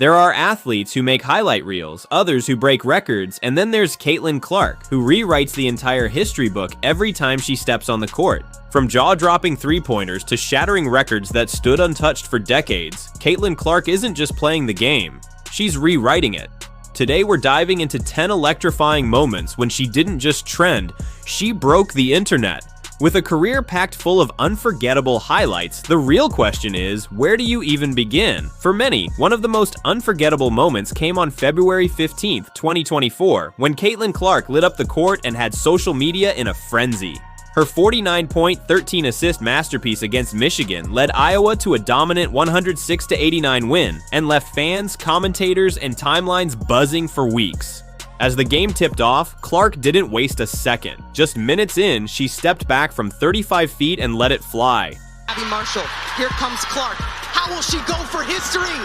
There are athletes who make highlight reels, others who break records, and then there's Caitlin Clark, who rewrites the entire history book every time she steps on the court. From jaw-dropping three-pointers to shattering records that stood untouched for decades, Caitlin Clark isn't just playing the game, she's rewriting it. Today we're diving into 10 electrifying moments when she didn't just trend, she broke the internet. With a career packed full of unforgettable highlights, the real question is, where do you even begin? For many, one of the most unforgettable moments came on February 15, 2024, when Caitlin Clark lit up the court and had social media in a frenzy. Her 49-point, 13-assist masterpiece against Michigan led Iowa to a dominant 106-89 win and left fans, commentators, and timelines buzzing for weeks. As the game tipped off, Clark didn't waste a second. Just minutes in, she stepped back from 35 feet and let it fly. Abby Marshall, here comes Clark. How will she go for history?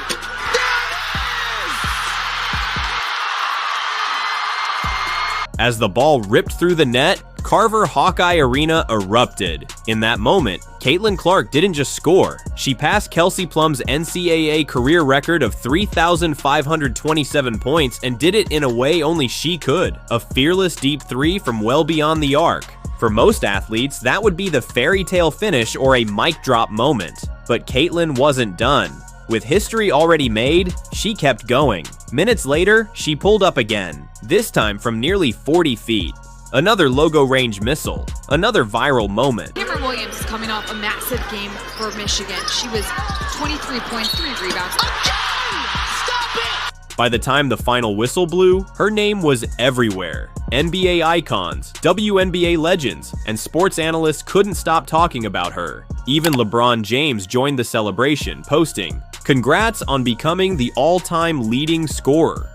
As the ball ripped through the net, Carver Hawkeye Arena erupted. In that moment, Caitlin Clark didn't just score. She passed Kelsey Plum's NCAA career record of 3,527 points and did it in a way only she could. A fearless deep three from well beyond the arc. For most athletes, that would be the fairy tale finish or a mic drop moment. But Caitlin wasn't done. With history already made, she kept going. Minutes later, she pulled up again, this time from nearly 40 feet. Another logo range missile, another viral moment. Cameron Williams is coming off a massive game for Michigan. She was 23 points, 3 rebounds. Stop it! By the time the final whistle blew, her name was everywhere. NBA icons, WNBA legends, and sports analysts couldn't stop talking about her. Even LeBron James joined the celebration, posting, "Congrats on becoming the all-time leading scorer."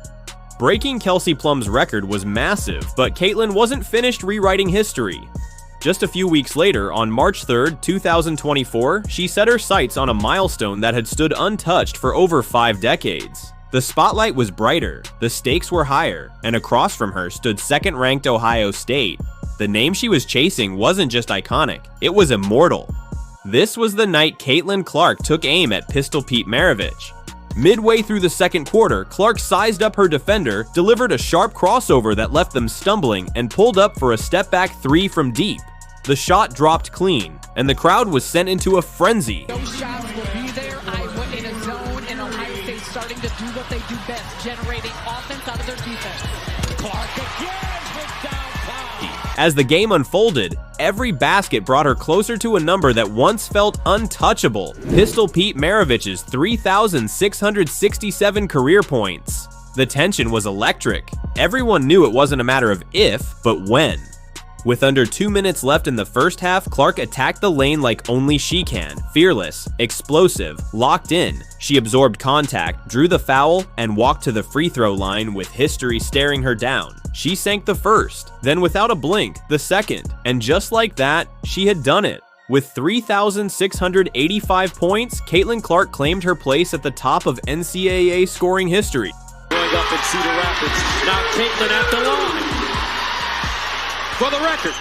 Breaking Kelsey Plum's record was massive, but Caitlin wasn't finished rewriting history. Just a few weeks later, on March 3, 2024, she set her sights on a milestone that had stood untouched for over 5 decades. The spotlight was brighter, the stakes were higher, and across from her stood second-ranked Ohio State. The name she was chasing wasn't just iconic, it was immortal. This was the night Caitlin Clark took aim at Pistol Pete Maravich. Midway through the second quarter, Clark sized up her defender, delivered a sharp crossover that left them stumbling, and pulled up for a step-back three from deep. The shot dropped clean, and the crowd was sent into a frenzy. Those shots will be there. Iowa in a zone, and Ohio State starting to do what they do best, generating offense out of their defense. Clark again with downtown. As the game unfolded, every basket brought her closer to a number that once felt untouchable. Pistol Pete Maravich's 3,667 career points. The tension was electric. Everyone knew it wasn't a matter of if, but when. With under 2 minutes left in the first half, Clark attacked the lane like only she can. Fearless, explosive, locked in. She absorbed contact, drew the foul, and walked to the free throw line with history staring her down. She sank the first, then without a blink, the second. And just like that, she had done it. With 3,685 points, Caitlin Clark claimed her place at the top of NCAA scoring history. Going up in Cedar Rapids. Now Caitlin at the line. For the record,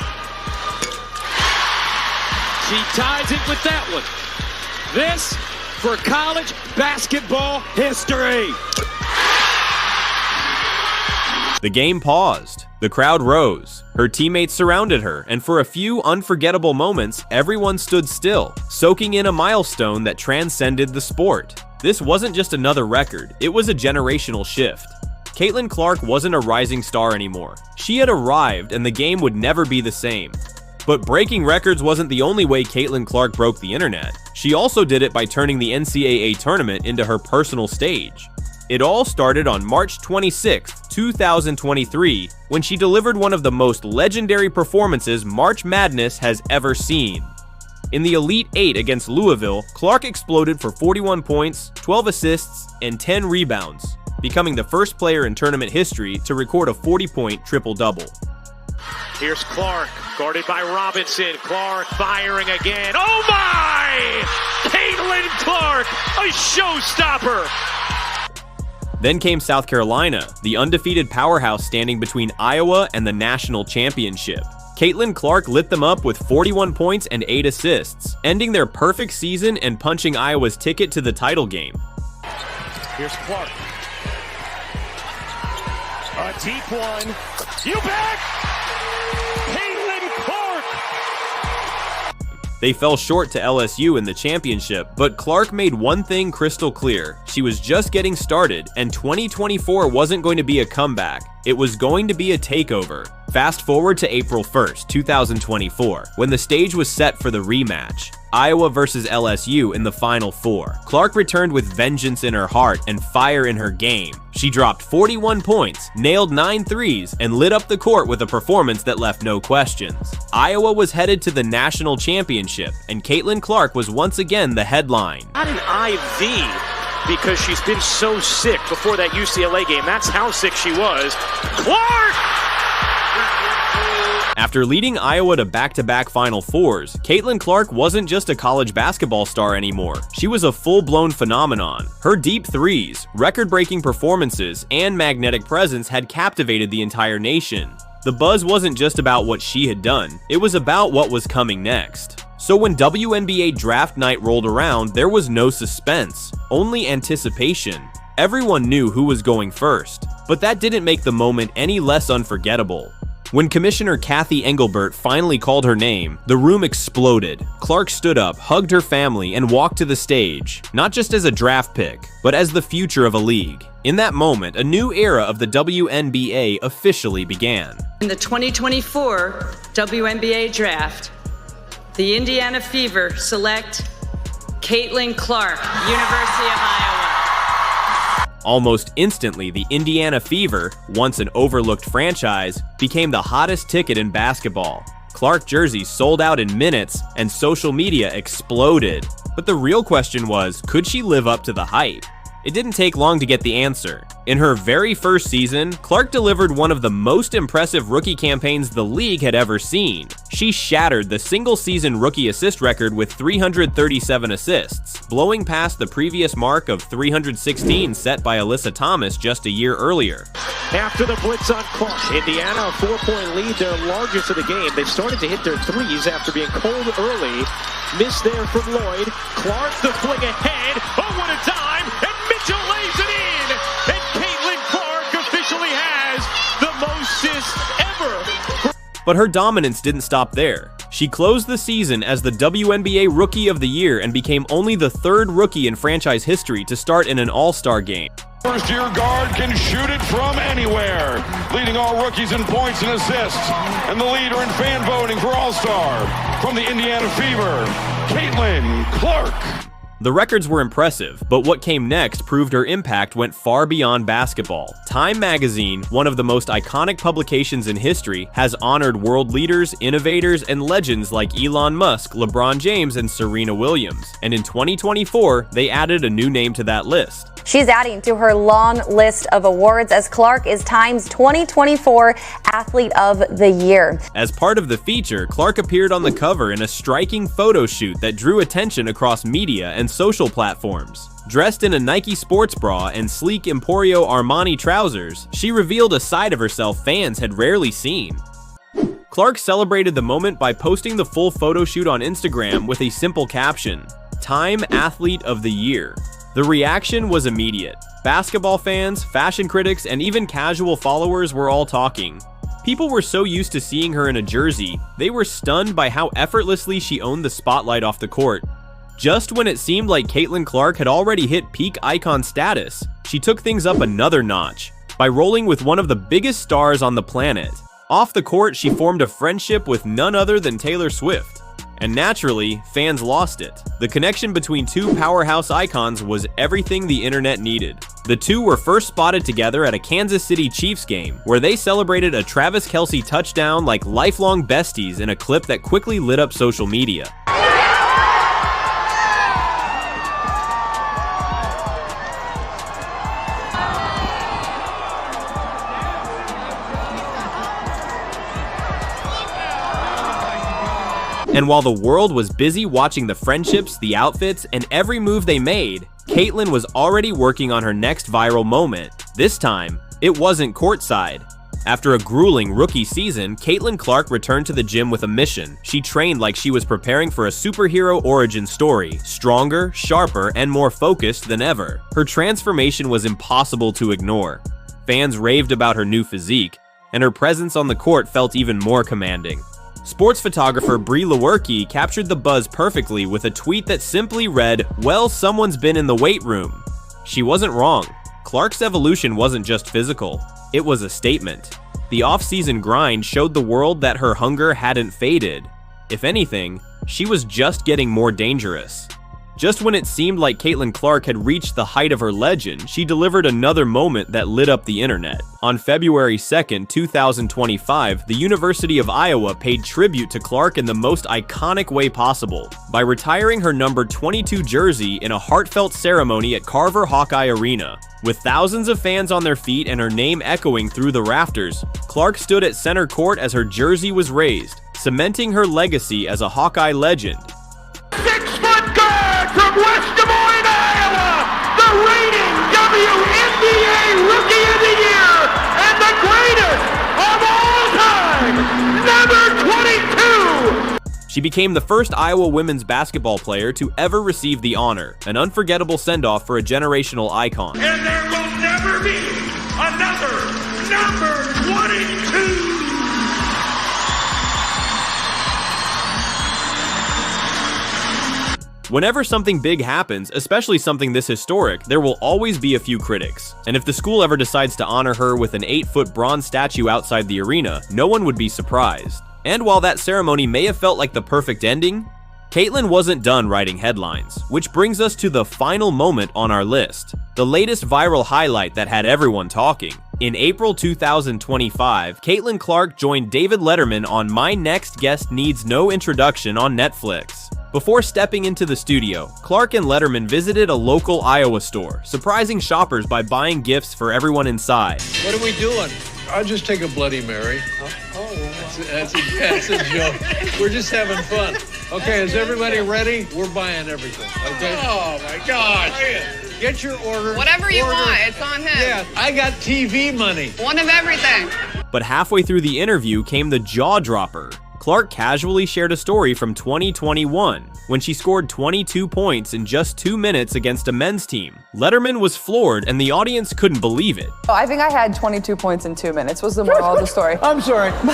she ties it with that one. This for college basketball history. The game paused. The crowd rose. Her teammates surrounded her, and for a few unforgettable moments, everyone stood still, soaking in a milestone that transcended the sport. This wasn't just another record, it was a generational shift. Caitlin Clark wasn't a rising star anymore. She had arrived, and the game would never be the same. But breaking records wasn't the only way Caitlin Clark broke the internet. She also did it by turning the NCAA tournament into her personal stage. It all started on March 26, 2023, when she delivered one of the most legendary performances March Madness has ever seen. In the Elite Eight against Louisville, Clark exploded for 41 points, 12 assists, and 10 rebounds, becoming the first player in tournament history to record a 40-point triple-double. Here's Clark, guarded by Robinson. Clark firing again. Oh my! Caitlin Clark, a showstopper! Then came South Carolina, the undefeated powerhouse standing between Iowa and the national championship. Caitlin Clark lit them up with 41 points and 8 assists, ending their perfect season and punching Iowa's ticket to the title game. Here's Clark. A deep one. You bet! Caitlin Clark! They fell short to LSU in the championship, but Clark made one thing crystal clear. She was just getting started, and 2024 wasn't going to be a comeback. It was going to be a takeover. Fast forward to April 1st, 2024, when the stage was set for the rematch. Iowa versus LSU in the Final Four. Clark returned with vengeance in her heart and fire in her game. She dropped 41 points, nailed 9 threes, and lit up the court with a performance that left no questions. Iowa was headed to the national championship, and Caitlin Clark was once again the headline. Not an IV, because she's been so sick before that UCLA game. That's how sick she was. Clark! After leading Iowa to back-to-back Final Fours, Caitlin Clark wasn't just a college basketball star anymore. She was a full-blown phenomenon. Her deep threes, record-breaking performances, and magnetic presence had captivated the entire nation. The buzz wasn't just about what she had done, it was about what was coming next. So when WNBA draft night rolled around, there was no suspense, only anticipation. Everyone knew who was going first, but that didn't make the moment any less unforgettable. When Commissioner Kathy Engelbert finally called her name, the room exploded. Clark stood up, hugged her family, and walked to the stage, not just as a draft pick, but as the future of a league. In that moment, a new era of the WNBA officially began. In the 2024 WNBA draft, the Indiana Fever select Caitlin Clark, University of Iowa. Almost instantly, the Indiana Fever, once an overlooked franchise, became the hottest ticket in basketball. Clark jerseys sold out in minutes, and social media exploded. But the real question was, could she live up to the hype? It didn't take long to get the answer. In her very first season, Clark delivered one of the most impressive rookie campaigns the league had ever seen. She shattered the single-season rookie assist record with 337 assists, blowing past the previous mark of 316 set by Alyssa Thomas just a year earlier. After the blitz on Clark, Indiana a 4-point lead, their largest of the game. They started to hit their threes after being cold early. Missed there from Lloyd. Clark the fling ahead. Oh, what a dime! And Mitchell lays it in! And Caitlin Clark officially has the most assists ever! But her dominance didn't stop there. She closed the season as the WNBA Rookie of the Year and became only the third rookie in franchise history to start in an All-Star game. First-year guard can shoot it from anywhere, leading all rookies in points and assists, and the leader in fan voting for All-Star from the Indiana Fever, Caitlin Clark. The records were impressive, but what came next proved her impact went far beyond basketball. Time magazine, one of the most iconic publications in history, has honored world leaders, innovators, and legends like Elon Musk, LeBron James, and Serena Williams. And in 2024, they added a new name to that list. She's adding to her long list of awards as Clark is Time's 2024 Athlete of the Year. As part of the feature, Clark appeared on the cover in a striking photo shoot that drew attention across media and social platforms. Dressed in a Nike sports bra and sleek Emporio Armani trousers, she revealed a side of herself fans had rarely seen. Clark celebrated the moment by posting the full photo shoot on Instagram with a simple caption, "Time Athlete of the Year." The reaction was immediate. Basketball fans, fashion critics, and even casual followers were all talking. People were so used to seeing her in a jersey, they were stunned by how effortlessly she owned the spotlight off the court. Just when it seemed like Caitlin Clark had already hit peak icon status, she took things up another notch by rolling with one of the biggest stars on the planet. Off the court, she formed a friendship with none other than Taylor Swift. And naturally, fans lost it. The connection between two powerhouse icons was everything the internet needed. The two were first spotted together at a Kansas City Chiefs game, where they celebrated a Travis Kelce touchdown like lifelong besties in a clip that quickly lit up social media. And while the world was busy watching the friendships, the outfits, and every move they made, Caitlin was already working on her next viral moment. This time, it wasn't courtside. After a grueling rookie season, Caitlin Clark returned to the gym with a mission. She trained like she was preparing for a superhero origin story, stronger, sharper, and more focused than ever. Her transformation was impossible to ignore. Fans raved about her new physique, and her presence on the court felt even more commanding. Sports photographer Brie Lewerke captured the buzz perfectly with a tweet that simply read, "Well, someone's been in the weight room." She wasn't wrong. Clark's evolution wasn't just physical, it was a statement. The off-season grind showed the world that her hunger hadn't faded. If anything, she was just getting more dangerous. Just when it seemed like Caitlin Clark had reached the height of her legend, she delivered another moment that lit up the internet. On February 2nd, 2025, the University of Iowa paid tribute to Clark in the most iconic way possible, by retiring her number 22 jersey in a heartfelt ceremony at Carver Hawkeye Arena. With thousands of fans on their feet and her name echoing through the rafters, Clark stood at center court as her jersey was raised, cementing her legacy as a Hawkeye legend. 6-foot guard from West Des Moines, Iowa, the reigning WNBA Rookie of the Year and the greatest of all time, number 22! She became the first Iowa women's basketball player to ever receive the honor, an unforgettable send-off for a generational icon. And there will never be another number 22! Whenever something big happens, especially something this historic, there will always be a few critics. And if the school ever decides to honor her with an 8-foot bronze statue outside the arena, no one would be surprised. And while that ceremony may have felt like the perfect ending, Caitlin wasn't done writing headlines, which brings us to the final moment on our list, the latest viral highlight that had everyone talking. In April 2025, Caitlin Clark joined David Letterman on My Next Guest Needs No Introduction on Netflix. Before stepping into the studio, Clark and Letterman visited a local Iowa store, surprising shoppers by buying gifts for everyone inside. What are we doing? I'll just take a Bloody Mary. That's a joke. We're just having fun. Okay, is everybody ready? We're buying everything, okay? Oh, my gosh. Get your order. Whatever you want, it's on him. Yeah, I got TV money. One of everything. But halfway through the interview came the jaw dropper. Clark casually shared a story from 2021, when she scored 22 points in just 2 minutes against a men's team. Letterman was floored, and the audience couldn't believe it. I think I had 22 points in 2 minutes, was the moral of the story. I'm sorry. 22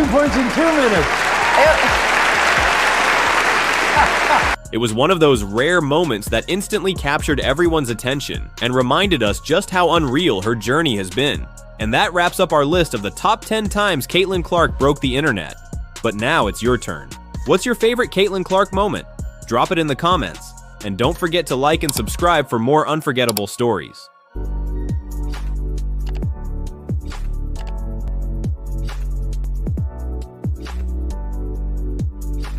points in 2 minutes. It was one of those rare moments that instantly captured everyone's attention and reminded us just how unreal her journey has been. And that wraps up our list of the top 10 times Caitlin Clark broke the internet. But now it's your turn. What's your favorite Caitlin Clark moment? Drop it in the comments. And don't forget to like and subscribe for more unforgettable stories.